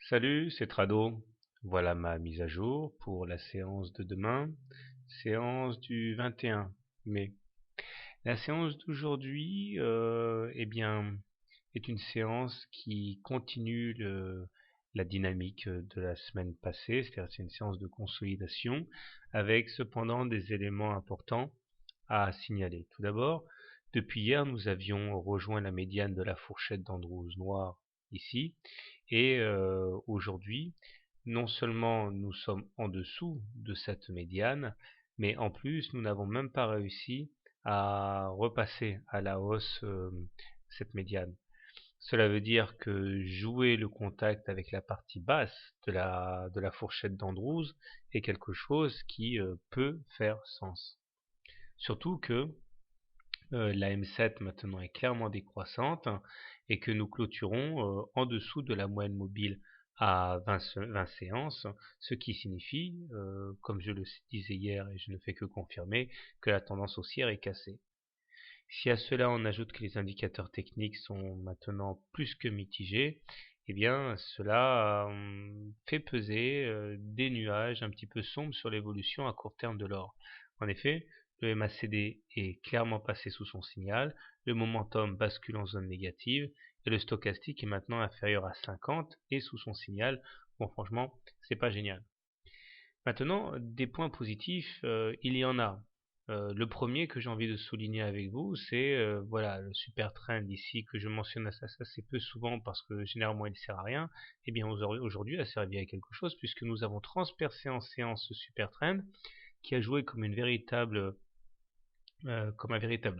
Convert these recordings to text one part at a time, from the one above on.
Salut, c'est Trado. Voilà ma mise à jour pour la séance de demain, séance du 21 mai. La séance d'aujourd'hui, est une séance qui continue la dynamique de la semaine passée, c'est-à-dire c'est une séance de consolidation, avec cependant des éléments importants à signaler. Tout d'abord, depuis hier, nous avions rejoint la médiane de la fourchette d'Andrews noire ici, et aujourd'hui, non seulement nous sommes en dessous de cette médiane, mais en plus, nous n'avons même pas réussi à repasser à la hausse cette médiane. Cela veut dire que jouer le contact avec la partie basse de la fourchette d'Andrews est quelque chose qui peut faire sens. Surtout que la M7 maintenant est clairement décroissante et que nous clôturons en dessous de la moyenne mobile à 20 séances, ce qui signifie, comme je le disais hier et je ne fais que confirmer, que la tendance haussière est cassée. Si à cela on ajoute que les indicateurs techniques sont maintenant plus que mitigés, eh bien cela fait peser des nuages un petit peu sombres sur l'évolution à court terme de l'or. En effet, le MACD est clairement passé sous son signal, le momentum bascule en zone négative et le stochastique est maintenant inférieur à 50 et sous son signal. Bon, franchement, c'est pas génial. Maintenant, des points positifs, il y en a. Le premier que j'ai envie de souligner avec vous, c'est voilà le super trend ici que je mentionne assez peu souvent parce que généralement il ne sert à rien. Eh bien aujourd'hui, il a servi à quelque chose puisque nous avons transpercé en séance ce super trend qui a joué comme un véritable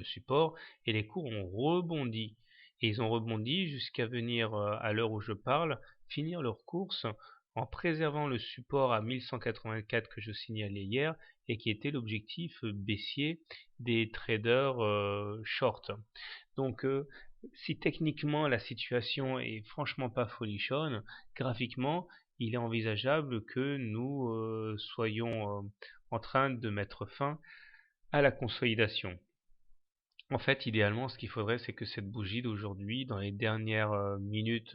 support et les cours ont rebondi. Et ils ont rebondi jusqu'à venir, à l'heure où je parle, finir leur course en préservant le support à 1184 que je signalais hier et qui était l'objectif baissier des traders short. Donc si techniquement la situation est franchement pas folichonne, graphiquement il est envisageable que nous soyons en train de mettre fin à la consolidation. En fait, idéalement, ce qu'il faudrait, c'est que cette bougie d'aujourd'hui, dans les dernières minutes,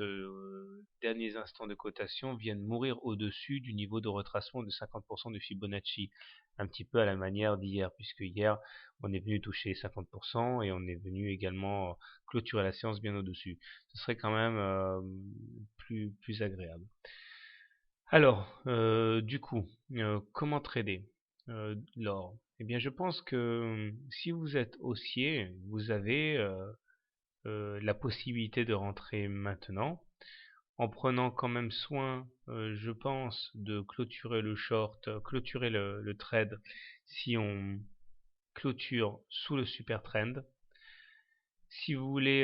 derniers instants de cotation, vienne mourir au-dessus du niveau de retracement de 50% de Fibonacci, un petit peu à la manière d'hier, puisque hier, on est venu toucher 50% et on est venu également clôturer la séance bien au-dessus. Ce serait quand même plus agréable. Alors, du coup, comment trader l'or? Eh bien, je pense que si vous êtes haussier, vous avez la possibilité de rentrer maintenant, en prenant quand même soin, je pense, de clôturer le short, clôturer le trade si on clôture sous le super trend. Si vous voulez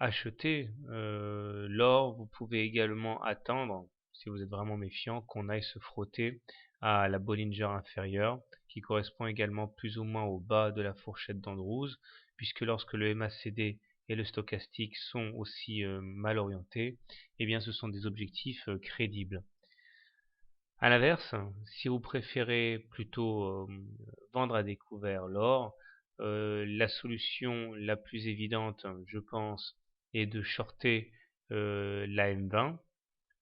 acheter l'or, vous pouvez également attendre, si vous êtes vraiment méfiant, qu'on aille se frotter à la Bollinger inférieure, qui correspond également plus ou moins au bas de la fourchette d'Andrews, puisque lorsque le MACD et le stochastique sont aussi mal orientés, eh bien ce sont des objectifs crédibles. À l'inverse, si vous préférez plutôt vendre à découvert l'or, la solution la plus évidente, je pense, est de shorter la M20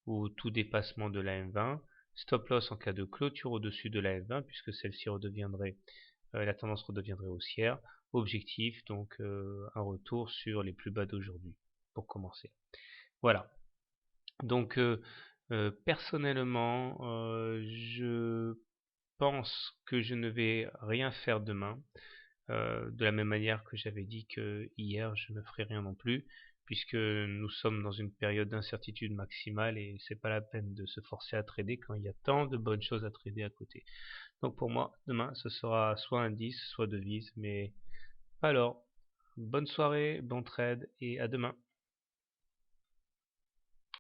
ou tout dépassement de la M20, stop loss en cas de clôture au-dessus de la M20 puisque celle-ci redeviendrait, la tendance redeviendrait haussière. Objectif donc un retour sur les plus bas d'aujourd'hui pour commencer. Voilà. Donc personnellement, je pense que je ne vais rien faire demain, de la même manière que j'avais dit que hier je ne ferai rien non plus, puisque nous sommes dans une période d'incertitude maximale et c'est pas la peine de se forcer à trader quand il y a tant de bonnes choses à trader à côté. Donc pour moi, demain ce sera soit indice, soit devise, mais alors, bonne soirée, bon trade et à demain.